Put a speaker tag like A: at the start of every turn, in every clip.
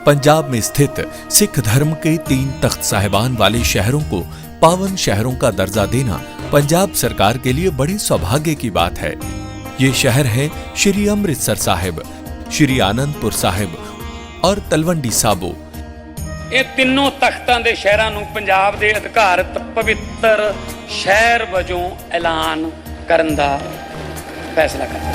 A: पंजाब में स्थित सिख धर्म के 3 तख्त साहिबान वाले शहरों को पावन शहरों का दर्जा देना पंजाब सरकार के लिए बड़े सौभाग्य की बात है। ये शहर है श्री अमृतसर साहिब, श्री आनंदपुर साहिब और तलवंडी साबो।
B: ਇਹ ਤਿੰਨੋਂ ਤਖਤਾਂ ਦੇ ਸ਼ਹਿਰਾਂ ਨੂੰ ਪੰਜਾਬ ਦੇ ਅਧਿਕਾਰਤ ਪਵਿੱਤਰ ਸ਼ਹਿਰ ਵਜੋਂ ਐਲਾਨ ਕਰਨ ਦਾ ਫੈਸਲਾ ਕੀਤਾ।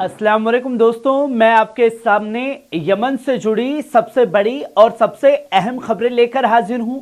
C: अस्सलाम वालेकुम दोस्तों, मैं आपके सामने यमन से जुड़ी सबसे बड़ी और सबसे अहम खबरें लेकर हाजिर हूं।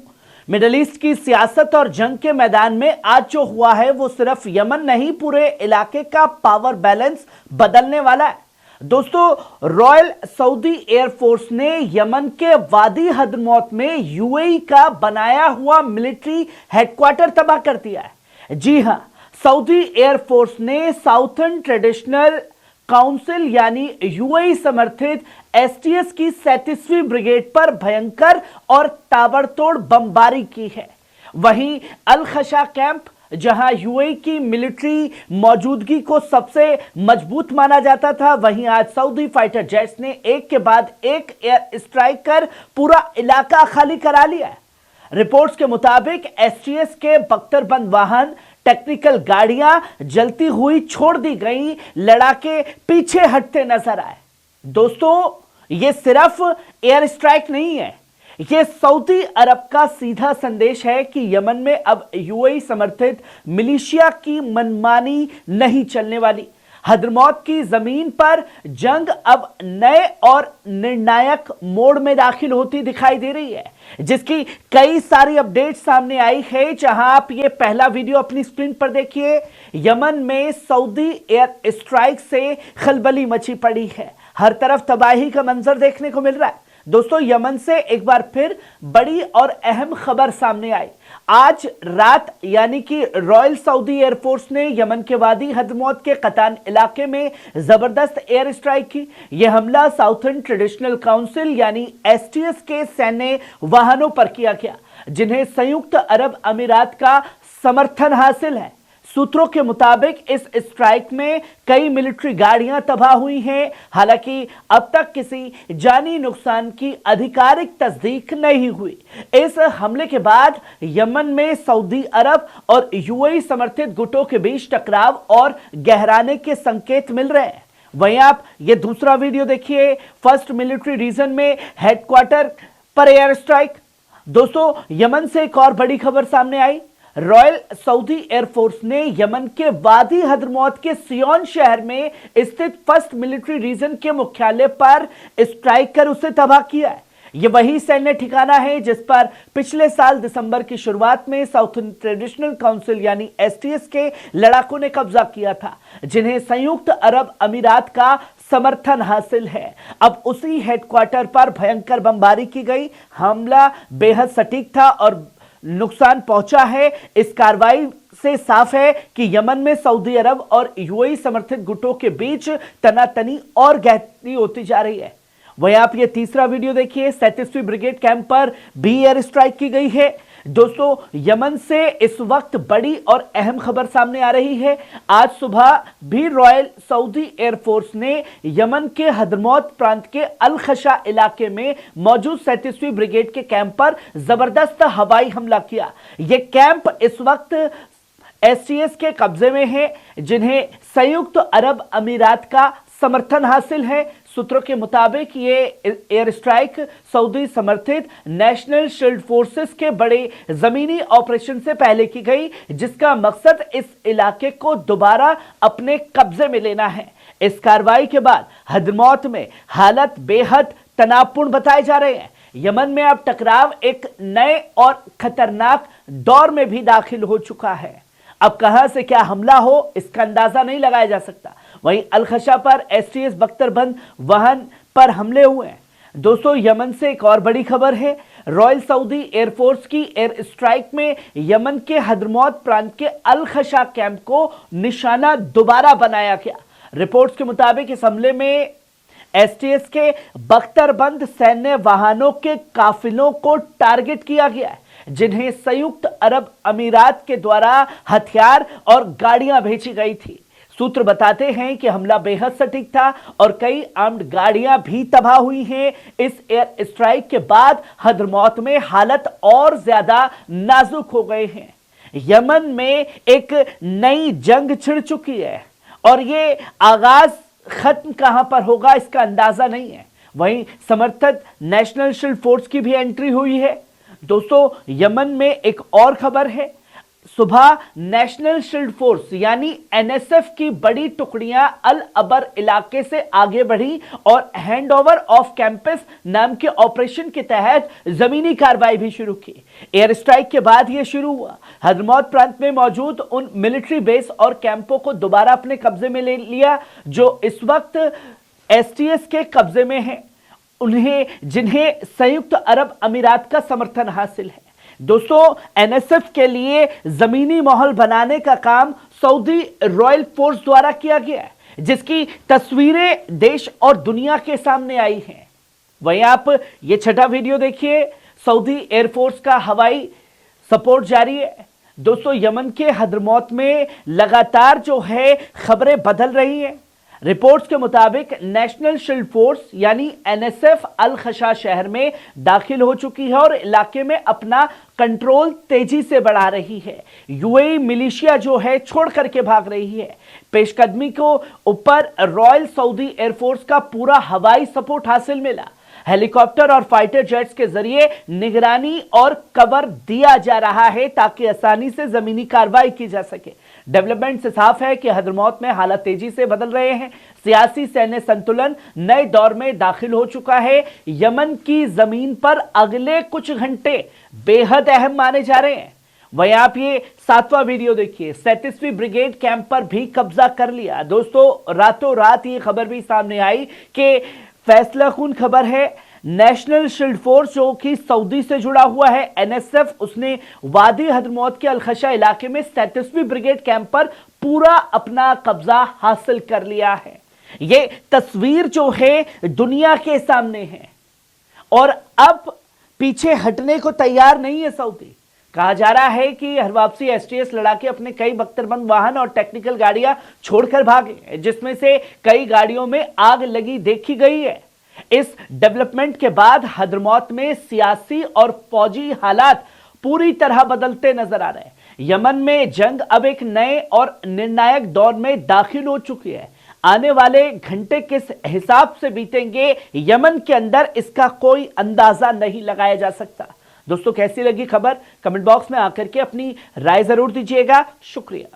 C: मिडल ईस्ट की सियासत और जंग के मैदान में आज जो हुआ है वो सिर्फ यमन नहीं, पूरे इलाके का पावर बैलेंस बदलने वाला है। दोस्तों, रॉयल सऊदी एयरफोर्स ने यमन के वादी हदरमौत में यूएई का बनाया हुआ मिलिट्री हेडक्वार्टर तबाह कर दिया है। जी हां, सऊदी एयरफोर्स ने साउथर्न ट्रेडिशनल काउंसिल यानी यूएई समर्थित एसटीएस की 37वीं ब्रिगेड पर भयंकर और ताबड़तोड़ बमबारी की है। वहीं अल खशा कैंप, जहां यूएई की मिलिट्री मौजूदगी को सबसे मजबूत माना जाता था, वहीं आज सऊदी फाइटर जेट्स ने एक के बाद एक एयर स्ट्राइक कर पूरा इलाका खाली करा लिया है। रिपोर्ट्स के मुताबिक एसटीएस के बख्तरबंद वाहन, टेक्निकल गाड़ियां जलती हुई छोड़ दी गई, लड़ाके पीछे हटते नजर आए। दोस्तों, यह सिर्फ एयर स्ट्राइक नहीं है, यह सऊदी अरब का सीधा संदेश है कि यमन में अब यूएई समर्थित मिलिशिया की मनमानी नहीं चलने वाली। हदरमौत की जमीन पर जंग अब नए और निर्णायक मोड़ में दाखिल होती दिखाई दे रही है, जिसकी कई सारी अपडेट सामने आई है। जहां आप ये पहला वीडियो अपनी स्क्रीन पर देखिए, यमन में सऊदी एयर स्ट्राइक से खलबली मची पड़ी है, हर तरफ तबाही का मंजर देखने को मिल रहा है। दोस्तों, यमन से एक बार फिर बड़ी और अहम खबर सामने आई। आज रात यानी कि रॉयल सऊदी एयरफोर्स ने यमन के वादी हदरमौत के कतान इलाके में जबरदस्त एयर स्ट्राइक की। यह हमला साउथर्न ट्रेडिशनल काउंसिल यानी एसटीएस के सैन्य वाहनों पर किया गया, जिन्हें संयुक्त अरब अमीरात का समर्थन हासिल है। सूत्रों के मुताबिक इस स्ट्राइक में कई मिलिट्री गाड़ियां तबाह हुई हैं। हालांकि अब तक किसी जानी नुकसान की आधिकारिक तस्दीक नहीं हुई। इस हमले के बाद यमन में सऊदी अरब और यूएई समर्थित गुटों के बीच टकराव और गहराने के संकेत मिल रहे हैं। वहीं आप ये दूसरा वीडियो देखिए, फर्स्ट मिलिट्री रीजन में हेडक्वार्टर पर एयर स्ट्राइक। दोस्तों, यमन से एक और बड़ी खबर सामने आई। रॉयल सऊदी एयरफोर्स ने यमन के वादी हदरमौत के सियोन शहर में स्थित फर्स्ट मिलिट्री रीजन के मुख्यालय पर स्ट्राइक कर उसे तबाह किया है। यह वही सैन्य ठिकाना है जिस पर पिछले साल दिसंबर की शुरुआत में साउथर्न ट्रेडिशनल काउंसिल यानी एसटीएस के लड़ाकों ने कब्जा किया था, जिन्हें संयुक्त अरब अमीरात का समर्थन हासिल है। अब उसी हेडक्वार्टर पर भयंकर बमबारी की गई। हमला बेहद सटीक था और नुकसान पहुंचा है। इस कार्रवाई से साफ है कि यमन में सऊदी अरब और यूएई समर्थित गुटों के बीच तनातनी और गहरी होती जा रही है। वहीं आप ये तीसरा वीडियो देखिए, 37वीं ब्रिगेड कैंप पर भी एयर स्ट्राइक की गई है। दोस्तों, यमन से इस वक्त बड़ी और अहम खबर सामने आ रही है। आज सुबह भी रॉयल सऊदी एयरफोर्स ने यमन के हदरमौत प्रांत के अल खशा इलाके में मौजूद 37वीं ब्रिगेड के कैंप पर जबरदस्त हवाई हमला किया। यह कैंप इस वक्त एसटीएस के कब्जे में है, जिन्हें संयुक्त अरब अमीरात का समर्थन हासिल है। सूत्रों के मुताबिक ये एयर स्ट्राइक सऊदी समर्थित नेशनल शील्ड फोर्सेस के बड़े जमीनी ऑपरेशन से पहले की गई, जिसका मकसद इस इलाके को दोबारा अपने कब्जे में लेना है। इस कार्रवाई के बाद हदरमौत में हालात बेहद तनावपूर्ण बताए जा रहे हैं। यमन में अब टकराव एक नए और खतरनाक दौर में भी दाखिल हो चुका है। अब कहां से क्या हमला हो, इसका अंदाजा नहीं लगाया जा सकता। वहीं अल खशा पर एसटीएस बख्तरबंद वाहन पर हमले हुए हैं। दोस्तों, यमन से एक और बड़ी खबर है। रॉयल सऊदी एयरफोर्स की एयर स्ट्राइक में यमन के हद्रमौत प्रांत के अल खशा कैंप को निशाना दोबारा बनाया गया। रिपोर्ट्स के मुताबिक इस हमले में एसटीएस के बख्तरबंद सैन्य वाहनों के काफिलों को टारगेट किया गया है, जिन्हें संयुक्त अरब अमीरात के द्वारा हथियार और गाड़ियां भेजी गई थी। सूत्र बताते हैं कि हमला बेहद सटीक था और कई आर्म्ड गाड़ियां भी तबाह हुई हैं। इस एयर स्ट्राइक के बाद हद्रमौत में हालत और ज्यादा नाजुक हो गए हैं। यमन में एक नई जंग छिड़ चुकी है और ये आगाज खत्म कहां पर होगा इसका अंदाजा नहीं है। वहीं समर्थित नेशनल शील्ड फोर्स की भी एंट्री हुई है। दोस्तों, यमन में एक और खबर है। सुबह नेशनल शील्ड फोर्स यानी एनएसएफ की बड़ी टुकड़ियां अल अबर इलाके से आगे बढ़ी और हैंडओवर ऑफ कैंपस नाम के ऑपरेशन के तहत जमीनी कार्रवाई भी शुरू की। एयर स्ट्राइक के बाद यह शुरू हुआ। हद्रमौत प्रांत में मौजूद उन मिलिट्री बेस और कैंपों को दोबारा अपने कब्जे में ले लिया जो इस वक्त एसटीएस के कब्जे में है, जिन्हें संयुक्त अरब अमीरात का समर्थन हासिल है। दोस्तों, एनएसएफ के लिए जमीनी माहौल बनाने का काम सऊदी रॉयल फोर्स द्वारा किया गया है, जिसकी तस्वीरें देश और दुनिया के सामने आई हैं। वहीं आप ये छठा वीडियो देखिए। सऊदी एयरफोर्स का हवाई सपोर्ट जारी है। दोस्तों, यमन के हद्रमौत में लगातार जो है खबरें बदल रही हैं। रिपोर्ट्स के मुताबिक नेशनल शील्ड फोर्स यानी एनएसएफ अल खशा शहर में दाखिल हो चुकी है और इलाके में अपना कंट्रोल तेजी से बढ़ा रही है। यूएई मिलिशिया जो है छोड़ करके भाग रही है। पेशकदमी को ऊपर रॉयल सऊदी एयरफोर्स का पूरा हवाई सपोर्ट हासिल मिला। हेलीकॉप्टर और फाइटर जेट्स के जरिए निगरानी और कवर दिया जा रहा है ताकि आसानी से जमीनी कार्रवाई की जा सके। डेवलपमेंट से साफ है कि हद्रमौत में हालात तेजी से बदल रहे हैं। सियासी सैन्य संतुलन नए दौर में दाखिल हो चुका है। यमन की जमीन पर अगले कुछ घंटे बेहद अहम माने जा रहे हैं। वहीं आप ये 7वां वीडियो देखिए। 37वीं ब्रिगेड कैंप पर भी कब्जा कर लिया। दोस्तों, रातों रात ये खबर भी सामने आई कि फैसलाकुन खबर है। नेशनल शील्ड फोर्स जो कि सऊदी से जुड़ा हुआ है, एनएसएफ, उसने वादी हद्रमौत के अलखशा इलाके में 37वीं ब्रिगेड कैंप पर पूरा अपना कब्जा हासिल कर लिया है। ये तस्वीर जो है दुनिया के सामने है और अब पीछे हटने को तैयार नहीं है सऊदी। कहा जा रहा है कि हर वापसी एसटीएस लड़ाके अपने कई बख्तरबंद वाहन और टेक्निकल गाड़ियां छोड़कर भागे, जिसमें से कई गाड़ियों में आग लगी देखी गई है। इस डेवलपमेंट के बाद हद्रमौत में सियासी और फौजी हालात पूरी तरह बदलते नजर आ रहे हैं। यमन में जंग अब एक नए और निर्णायक दौर में दाखिल हो चुकी है। आने वाले घंटे किस हिसाब से बीतेंगे यमन के अंदर, इसका कोई अंदाजा नहीं लगाया जा सकता। दोस्तों, कैसी लगी खबर? कमेंट बॉक्स में आकर के अपनी राय जरूर दीजिएगा। शुक्रिया।